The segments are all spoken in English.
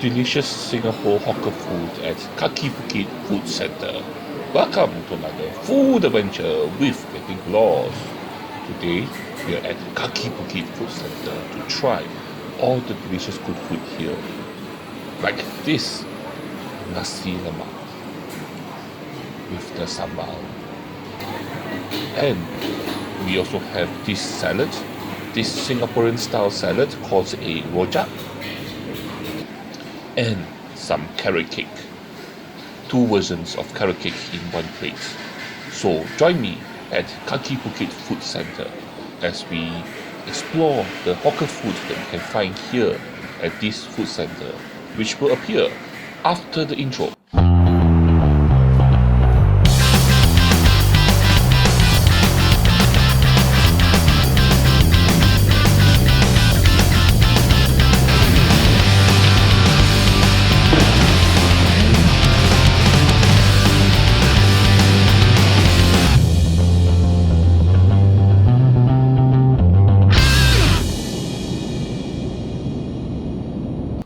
delicious Singapore hawker food at Kaki Bukit Food Centre. Welcome to another food adventure with Getting Lost. Today we are at Kaki Bukit Food Centre to try all the delicious good food here. Like this Nasi Lemak with the sambal. And we also have this salad, this Singaporean style salad called a Rojak, and some carrot cake. Two versions of carrot cake in one plate. So join me at Kaki Bukit Food Centre as we explore the hawker food that we can find here at this food centre, which will appear after the intro.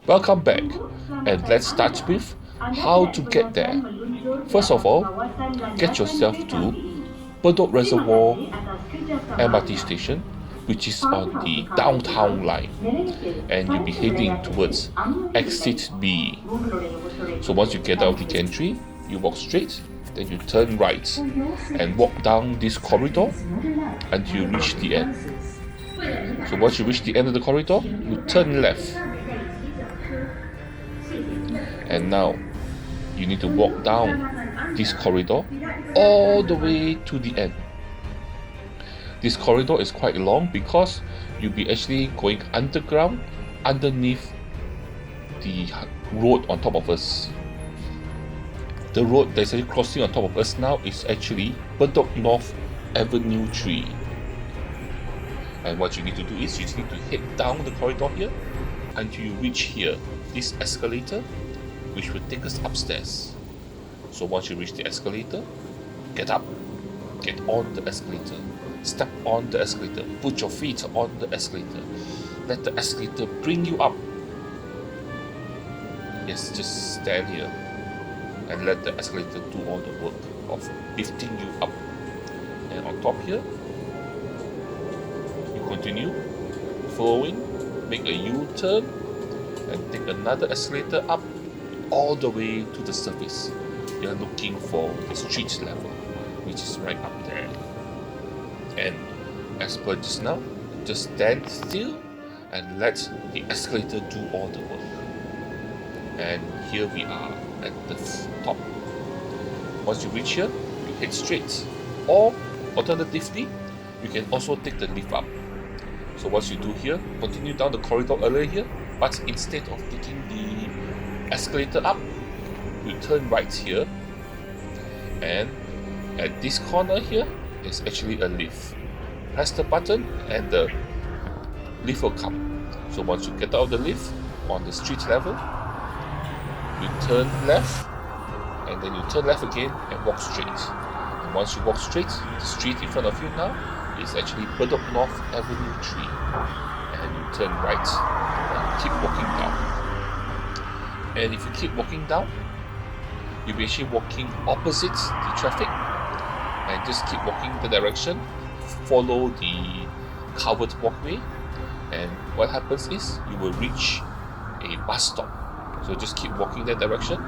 Welcome back, and let's start with how to get there. First of all, get yourself to Bedok Reservoir MRT station, which is on the downtown line, and you'll be heading towards exit B. So once you get out of the gantry, you walk straight, then you turn right and walk down this corridor until you reach the end. So once you reach the end of the corridor, you turn left. And now you need to walk down this corridor all the way to the end. This corridor is quite long because you'll be actually going underground underneath the road on top of us. The road that's actually crossing on top of us now is actually Bedok North Avenue 3. And what you need to do is you just need to head down the corridor here until you reach here, this escalator, which will take us upstairs. So once you reach the escalator, get up, get on the escalator, step on the escalator, put your feet on the escalator, let the escalator bring you up. Yes, just stand here and let the escalator do all the work of lifting you up. And on top here, you continue following, make a U-turn and take another escalator up all the way to the surface. You are looking for the street level, which is right up there. And as per just now, just stand still and let the escalator do all the work. And here we are at the top. Once you reach here, you head straight. Or alternatively, you can also take the lift up. So once you do here, continue down the corridor earlier here, but instead of taking the escalator up, you turn right here, and at this corner here is actually a lift. Press the button and the lift will come. So once you get out of the lift on the street level, you turn left and then you turn left again and walk straight. And once you walk straight, the street in front of you now is actually Bedok North Avenue 3, and you turn right and keep walking down. And if you keep walking down, you'll be actually walking opposite the traffic, and just keep walking the direction, follow the covered walkway, and what happens is you will reach a bus stop. So just keep walking that direction,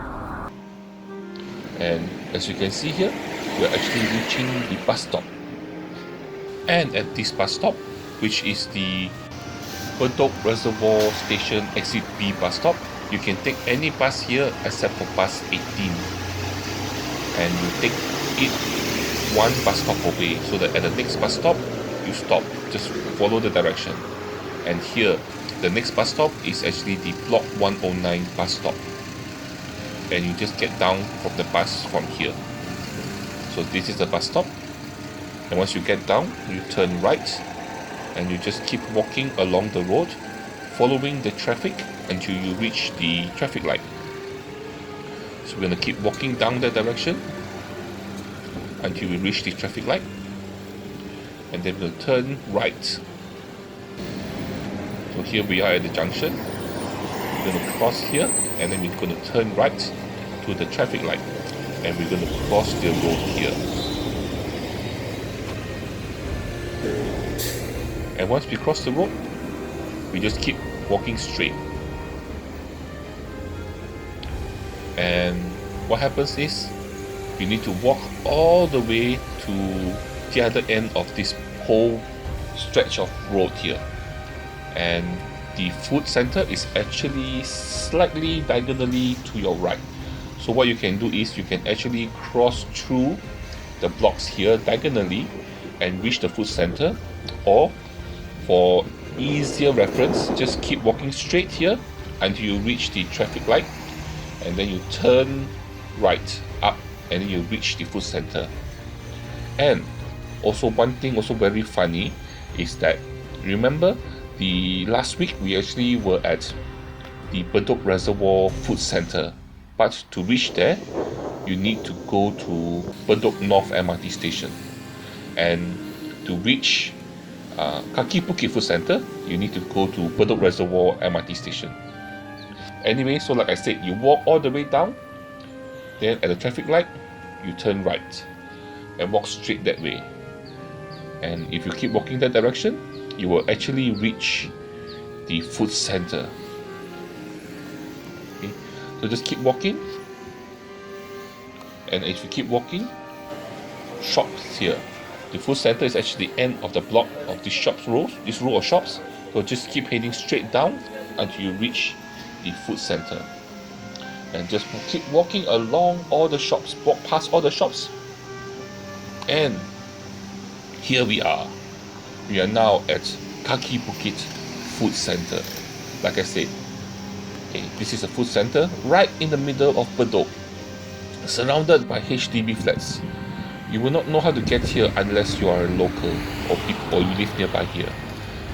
and as you can see here, we're actually reaching the bus stop. And at this bus stop, which is the Bedok Reservoir Station Exit B bus stop, you can take any bus here except for bus 18, and you take it one bus stop away, so that at the next bus stop you stop, just follow the direction. And here the next bus stop is actually the block 109 bus stop, and you just get down from the bus from here. So this is the bus stop, and once you get down, you turn right and you just keep walking along the road, following the traffic until you reach the traffic light. So we're going to keep walking down that direction until we reach the traffic light, and then we'll turn right. So here we are at the junction, We're going to cross here, and then we're going to turn right to the traffic light, and we're going to cross the road here. And once we cross the road, we just keep walking straight. And what happens is, you need to walk all the way to the other end of this whole stretch of road here. And the food center is actually slightly diagonally to your right. So what you can do is, you can actually cross through the blocks here diagonally and reach the food center, or for easier reference, just keep walking straight here until you reach the traffic light, and then you turn right up, and then you reach the food center. And also, one thing also very funny is that, remember the last week we actually were at the Bedok Reservoir Food Centre, but to reach there you need to go to Bedok North MRT station, and to reach Kaki Bukit Food Centre you need to go to Bedok Reservoir MRT station. Anyway, so like I said, you walk all the way down, then at the traffic light you turn right and walk straight that way. And if you keep walking that direction, you will actually reach the food center. Okay, so just keep walking, and if you keep walking, shops here. The food center is actually the end of the block of this row of shops. So just keep heading straight down until you reach the food center, and just keep walking along all the shops, walk past all the shops, and here we are. We are now at Kaki Bukit Food Centre. Like I said, okay, this is a food centre right in the middle of Bedok, surrounded by HDB flats. You will not know how to get here unless you are a local or you live nearby here.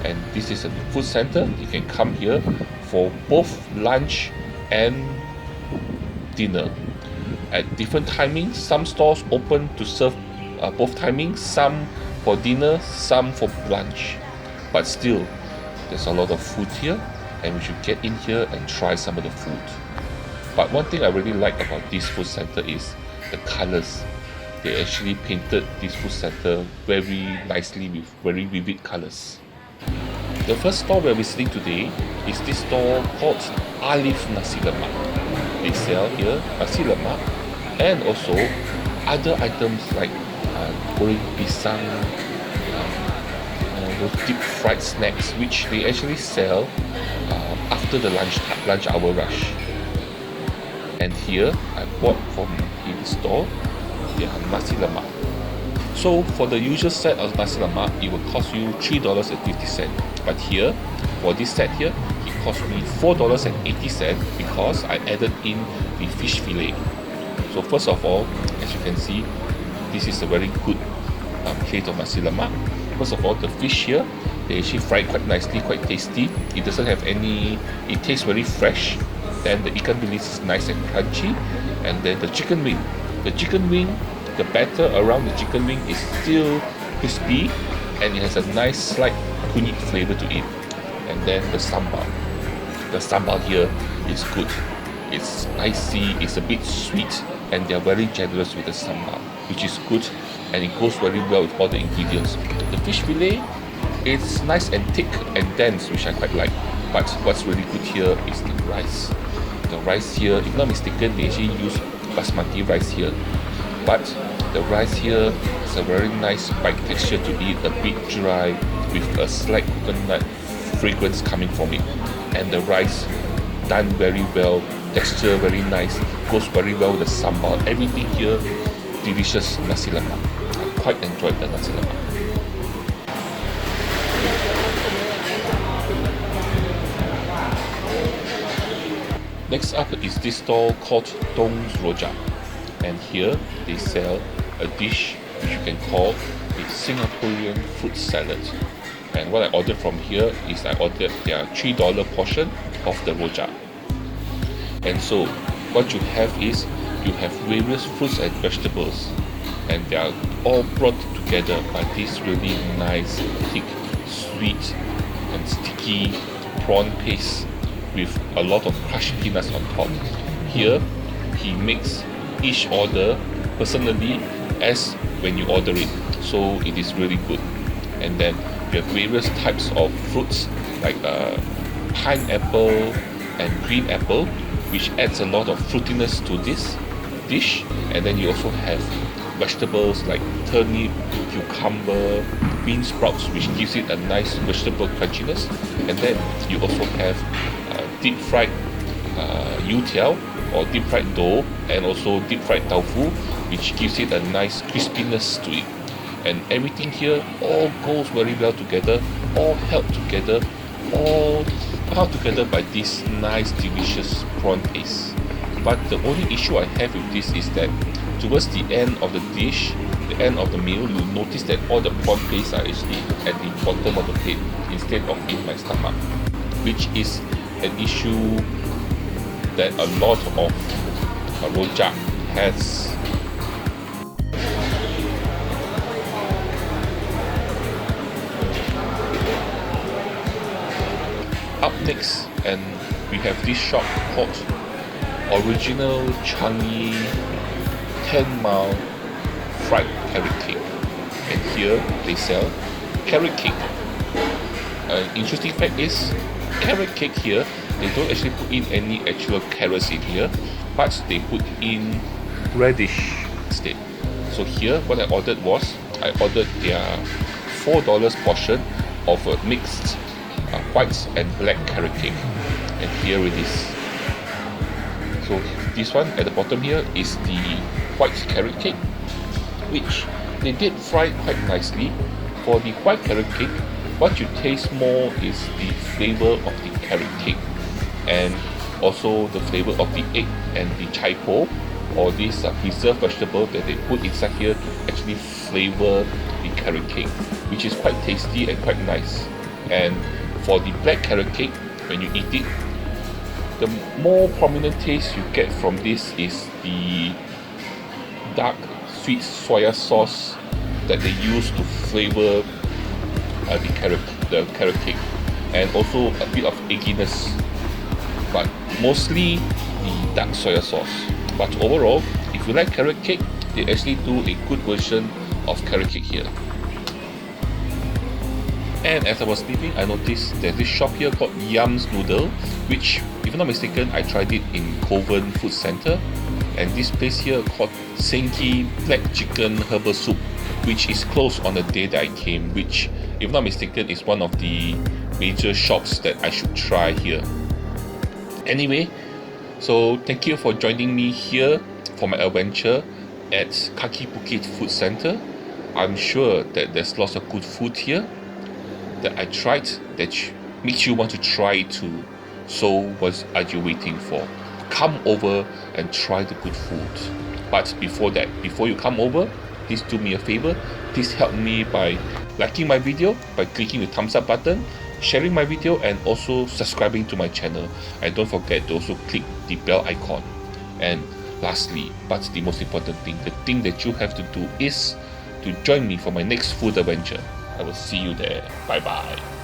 And this is a food centre. You can come here for both lunch and dinner at different timings. Some stores open to serve both timings, some for dinner, some for lunch, but still there's a lot of food here, and we should get in here and try some of the food. But one thing I really like about this food center is the colors. They actually painted this food center very nicely with very vivid colors. The first store we're visiting today is this store called Aliff Nasi Lemak. They sell here nasi lemak and also other items like goreng pisang, those deep fried snacks, which they actually sell after the lunch hour rush. And here I bought from the store their nasi lemak. So for the usual set of nasi lemak, it will cost you $3.50. But here, for this set here, it cost me $4.80 because I added in the fish fillet. So first of all, as you can see, this is a very good plate of nasi lemak. First of all, the fish here, they actually fry quite nicely, quite tasty. It doesn't have any, it tastes very fresh. Then the ikan bilis is nice and crunchy. And then the chicken wing. The chicken wing, the batter around the chicken wing is still crispy, and it has a nice slight kunyit flavor to it. And then the sambal. The sambal here is good. It's spicy, it's a bit sweet, and they're very generous with the sambal, which is good, and it goes very well with all the ingredients. The fish fillet, it's nice and thick and dense, which I quite like. But what's really good here is the rice. The rice here, if not mistaken, they actually use basmati rice here. But the rice here is a very nice bite texture to eat, a bit dry with a slight coconut fragrance coming from it. And the rice done very well, texture very nice, goes very well with the sambal. Everything here, delicious nasi lemak. I quite enjoyed the nasi lemak. Next up is this stall called Tong's Rojak, and here they sell a dish which you can call a Singaporean fruit salad. And what I ordered from here is I ordered their $3 portion of the rojak. And so what you have is you have various fruits and vegetables, and they are all brought together by this really nice, thick, sweet and sticky prawn paste with a lot of crushed peanuts on top. Here, he makes each order personally as when you order it, so it is really good. And then you have various types of fruits like pineapple and green apple, which adds a lot of fruitiness to this dish. And then you also have vegetables like turnip, cucumber, bean sprouts, which gives it a nice vegetable crunchiness. And then you also have deep fried youtiao or deep fried dough, and also deep fried tofu, which gives it a nice crispiness to it. And everything here all goes very well together, all held together, all held together by this nice delicious prawn paste. But the only issue I have with this is that towards the end of the dish, the end of the meal, you'll notice that all the prawn paste are actually at the bottom of the plate instead of in my stomach, which is an issue that a lot of Rojak has. Up next, and we have this shop called Original Changi 10-mile fried carrot cake, and here they sell carrot cake. An interesting fact is, carrot cake here, they don't actually put in any actual carrots in here, but they put in radish instead. So here what I ordered was, I ordered their $4 portion of a mixed white and black carrot cake, and here it is. So this one at the bottom here is the white carrot cake, which they did fry quite nicely. For the white carrot cake, what you taste more is the flavor of the carrot cake, and also the flavor of the egg and the chai po, or this preserved vegetable that they put inside here to actually flavor the carrot cake, which is quite tasty and quite nice. And for the black carrot cake, when you eat it, the more prominent taste you get from this is the dark sweet soya sauce that they use to flavor the carrot cake, and also a bit of egginess, but mostly the dark soya sauce. But overall, if you like carrot cake, they actually do a good version of carrot cake here. And as I was leaving, I noticed there's this shop here called Yum's Noodle, which, if I'm not mistaken, I tried it in Kovan Food Centre. And this place here called Changi Black Chicken Herbal Soup, which is closed on the day that I came, which, if I'm not mistaken, is one of the major shops that I should try here. Anyway, so thank you for joining me here for my adventure at Kaki Bukit Food Centre. I'm sure that there's lots of good food here that I tried that makes you want to try it too. So what are you waiting for? Come over and try the good food. But before that, before you come over, please do me a favor. Please help me by liking my video, by clicking the thumbs up button, sharing my video, and also subscribing to my channel. And don't forget to also click the bell icon. And lastly, but the most important thing, the thing that you have to do is to join me for my next food adventure. I will see you there. Bye bye.